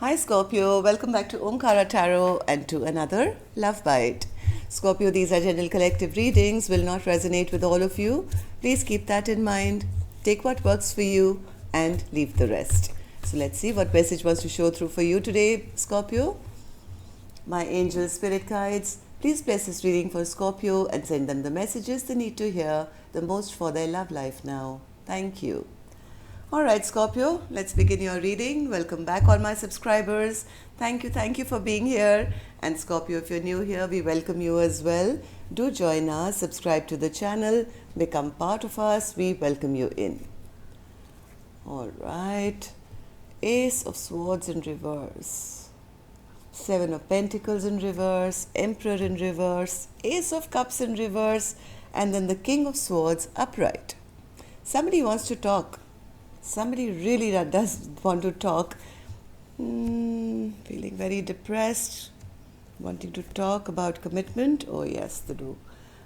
Hi Scorpio, welcome back to Omkara Tarot and to another Love Bite. Scorpio, these are general collective readings, will not resonate with all of you. Please keep that in mind. Take what works for you and leave the rest. So let's see what message wants to show through for you today, Scorpio. My angel spirit guides, please bless this reading for Scorpio and send them the messages they need to hear the most for their love life now. Thank you. Alright Scorpio, let's begin your reading. Welcome back all my subscribers. Thank you for being here. And Scorpio, if you're new here, we welcome you as well. Do join us, subscribe to the channel, become part of us. We welcome you in. Alright, Ace of Swords in reverse, Seven of Pentacles in reverse, Emperor in reverse, Ace of Cups in reverse, and then the King of Swords upright. Somebody wants to talk. Somebody really does want to talk. Feeling very depressed, wanting to talk about commitment. Oh yes, they do.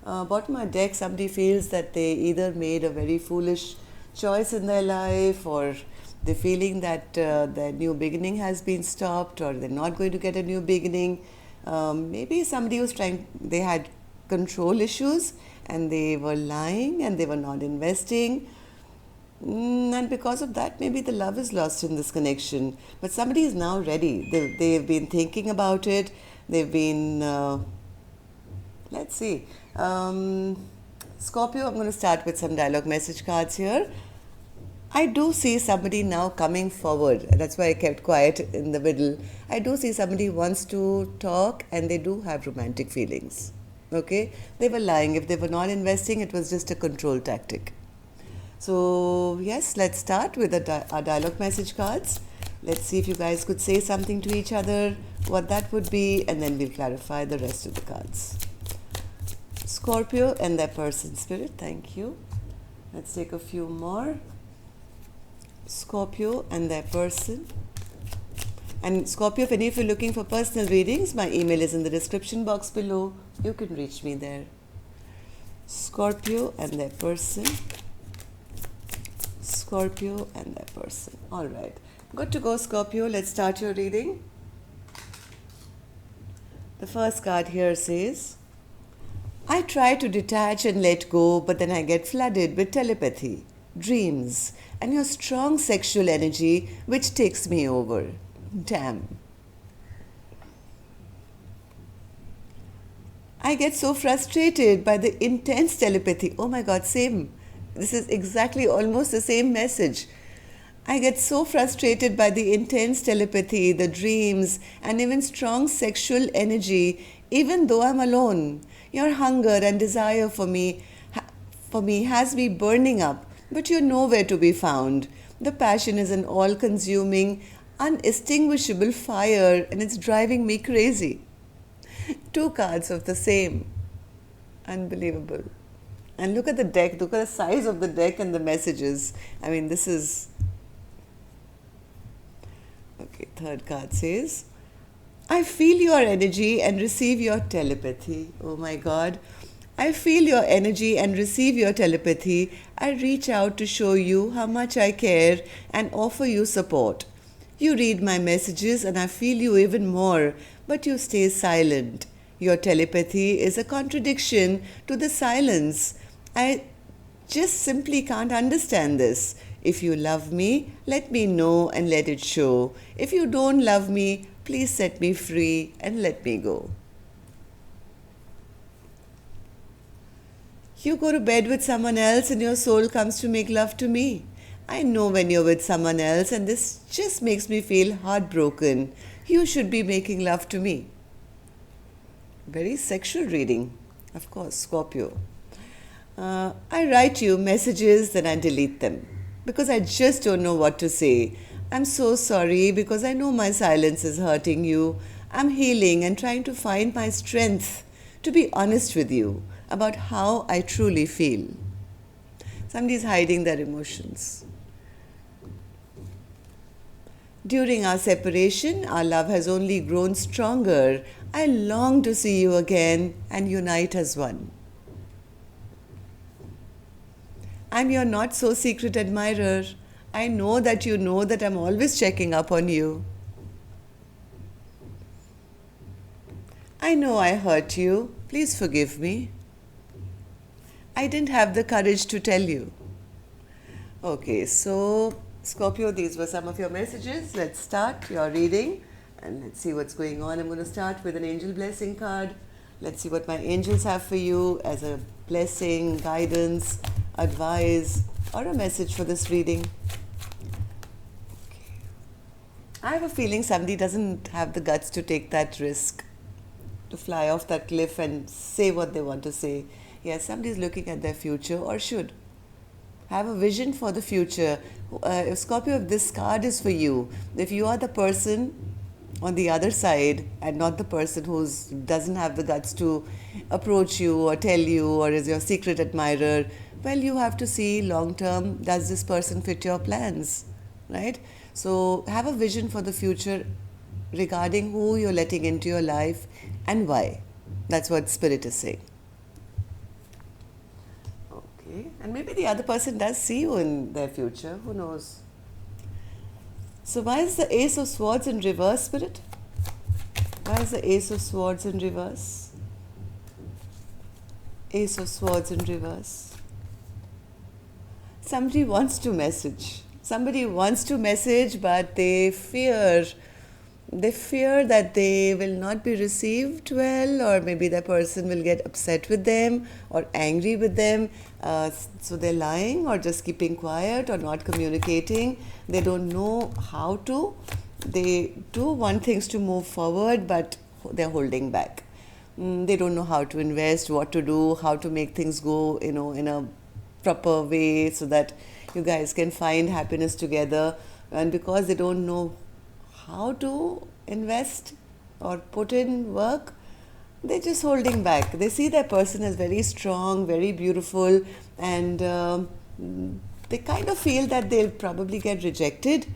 Bottom of my deck, somebody feels that they either made a very foolish choice in their life, or they're feeling that their new beginning has been stopped, or they're not going to get a new beginning. Maybe somebody was they had control issues and they were lying and they were not investing. And because of that, maybe the love is lost in this connection. But somebody is now ready. They've been thinking about it. They've been, let's see. Scorpio, I'm going to start with some dialogue message cards here. I do see somebody now coming forward. That's why I kept quiet in the middle. I do see somebody who wants to talk and they do have romantic feelings. Okay? They were lying. If they were not investing, it was just a control tactic. So yes, let's start with our dialogue message cards. Let's see if you guys could say something to each other, what that would be, and then we'll clarify the rest of the cards. Scorpio and their person spirit, thank you. Let's take a few more. Scorpio and their person. And Scorpio, if any of you are looking for personal readings, my email is in the description box below. You can reach me there. Scorpio and their person. Scorpio and their person. All right. Good to go, Scorpio. Let's start your reading. The first card here says, I try to detach and let go, but then I get flooded with telepathy, dreams, and your strong sexual energy, which takes me over. Damn. I get so frustrated by the intense telepathy. Oh my God, same. This is exactly almost the same message. I get so frustrated by the intense telepathy, the dreams, and even strong sexual energy, even though I'm alone. Your hunger and desire for me has me burning up, but you're nowhere to be found. The passion is an all-consuming, unextinguishable fire, and it's driving me crazy. Two cards of the same. Unbelievable. And look at the deck, look at the size of the deck and the messages. I mean, this is... Okay, third card says, I feel your energy and receive your telepathy. Oh my God. I feel your energy and receive your telepathy. I reach out to show you how much I care and offer you support. You read my messages and I feel you even more, but you stay silent. Your telepathy is a contradiction to the silence. I just simply can't understand this. If you love me, let me know and let it show. If you don't love me, please set me free and let me go. You go to bed with someone else and your soul comes to make love to me. I know when you're with someone else and this just makes me feel heartbroken. You should be making love to me. Very sexual reading, of course, Scorpio. I write you messages, then I delete them because I just don't know what to say. I'm so sorry because I know my silence is hurting you. I'm healing and trying to find my strength to be honest with you about how I truly feel. Somebody's hiding their emotions. During our separation, our love has only grown stronger. I long to see you again and unite as one. I'm your not so secret admirer. I know that you know that I'm always checking up on you. I know I hurt you. Please forgive me. I didn't have the courage to tell you. Okay, so Scorpio, these were some of your messages. Let's start your reading and let's see what's going on. I'm going to start with an angel blessing card. Let's see what my angels have for you as a blessing, guidance, advice, or a message for this reading. Okay. I have a feeling somebody doesn't have the guts to take that risk, to fly off that cliff and say what they want to say. Yes, somebody's looking at their future or should have a vision for the future. Scorpio, if this card is for you, if you are the person on the other side and not the person who doesn't have the guts to approach you or tell you or is your secret admirer, well, you have to see long term, does this person fit your plans, right? So have a vision for the future regarding who you're letting into your life and why. That's what Spirit is saying. Okay, and maybe the other person does see you in their future, who knows? So why is the Ace of Swords in reverse, Spirit? Why is the Ace of Swords in reverse? Ace of Swords in reverse. Somebody wants to message. Somebody wants to message, but they fear that they will not be received well, or maybe the person will get upset with them or angry with them. So they're lying or just keeping quiet or not communicating. They don't know how to. They do want things to move forward, but they're holding back. They don't know how to invest, what to do, how to make things go, in a proper way so that you guys can find happiness together. And because they don't know how to invest or put in work, they're just holding back. They see their person as very strong, very beautiful, and they kind of feel that they'll probably get rejected.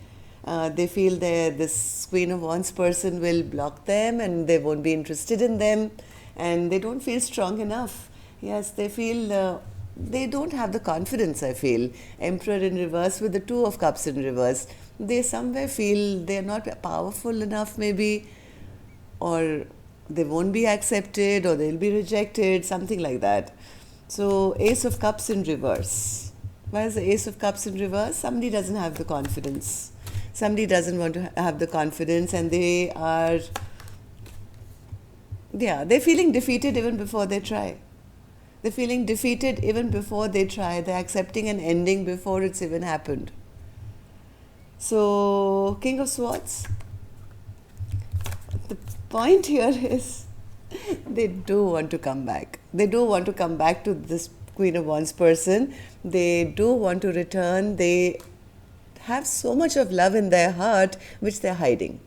They feel that this Queen of Wands person will block them and they won't be interested in them, and they don't feel strong enough. Yes, they feel they don't have the confidence, I feel. Emperor in reverse with the Two of Cups in reverse. They somewhere feel they're not powerful enough, maybe, or they won't be accepted, or they'll be rejected, something like that. So, Ace of Cups in reverse. Why is the Ace of Cups in reverse? Somebody doesn't have the confidence. Somebody doesn't want to have the confidence, and they're feeling defeated even before they try. They're feeling defeated even before they try. They're accepting an ending before it's even happened. So, King of Swords. The point here is they do want to come back. They do want to come back to this Queen of Wands person. They do want to return. They have so much of love in their heart which they're hiding.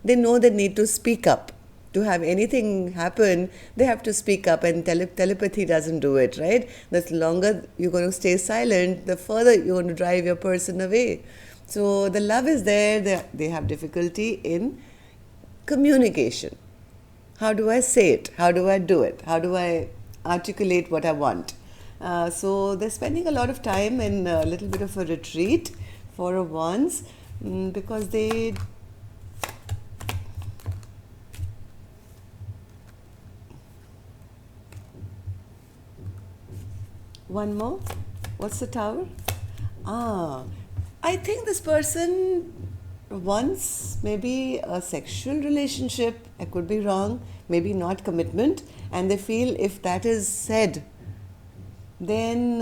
They know they need to speak up. To have anything happen, they have to speak up, and telepathy doesn't do it, right? The longer you're going to stay silent, the further you're going to drive your person away. So the love is there, they have difficulty in communication. How do I say it? How do I do it? How do I articulate what I want? So they're spending a lot of time in a little bit of a retreat for a once, because they one more. What's the Tower? I think this person wants maybe a sexual relationship. I could be wrong. Maybe not commitment. And they feel if that is said, then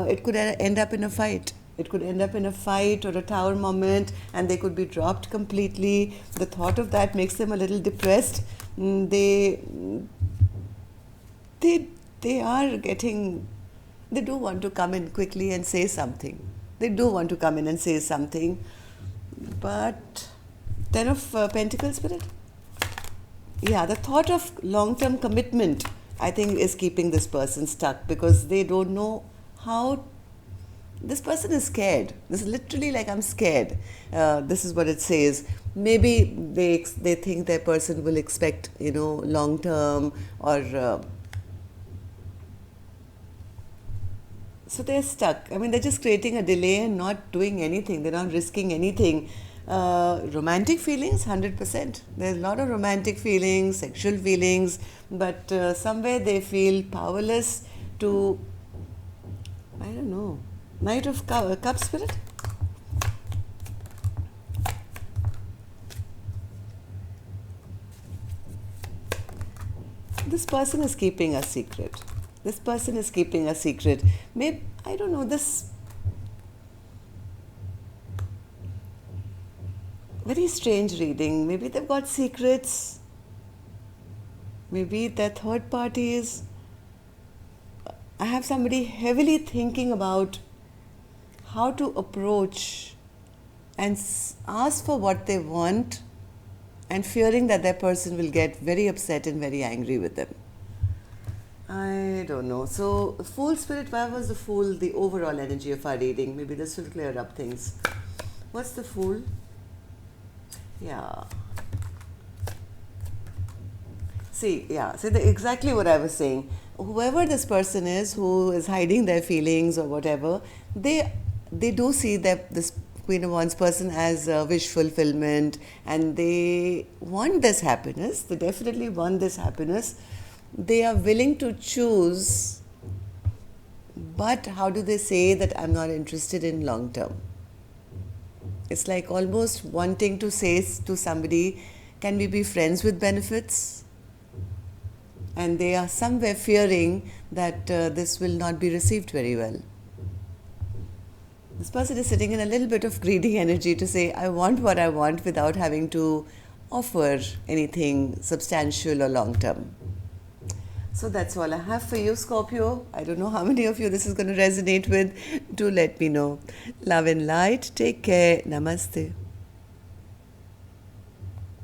it could end up in a fight. It could end up in a fight or a Tower moment, and they could be dropped completely. The thought of that makes them a little depressed. They are getting. They do want to come in quickly and say something. They do want to come in and say something. But Ten of Pentacles, Spirit? Yeah, the thought of long-term commitment, I think, is keeping this person stuck, because they don't know how. This person is scared. This is literally like, I'm scared. This is what it says. Maybe they think their person will expect, long-term, or... So they're stuck. I mean, they're just creating a delay and not doing anything. They're not risking anything. Romantic feelings, 100%. There's a lot of romantic feelings, sexual feelings, but somewhere they feel powerless to, I don't know, Knight of Cup spirit? This person is keeping a secret. This person is keeping a secret. Maybe, I don't know, this very strange reading. Maybe they've got secrets. Maybe their third party is. I have somebody heavily thinking about how to approach and ask for what they want, and fearing that their person will get very upset and very angry with them. I don't know. So, Fool spirit, why was the Fool the overall energy of our reading? Maybe this will clear up things. What's the Fool? Yeah. See, exactly what I was saying. Whoever this person is who is hiding their feelings or whatever, they do see that this Queen of Wands person as wish fulfillment, and they want this happiness. They definitely want this happiness. They are willing to choose, but how do they say that I'm not interested in long term? It's like almost wanting to say to somebody, can we be friends with benefits? And they are somewhere fearing that this will not be received very well. This person is sitting in a little bit of greedy energy to say, I want what I want without having to offer anything substantial or long term. So that's all I have for you, Scorpio. I don't know how many of you this is going to resonate with. Do let me know. Love and light. Take care. Namaste.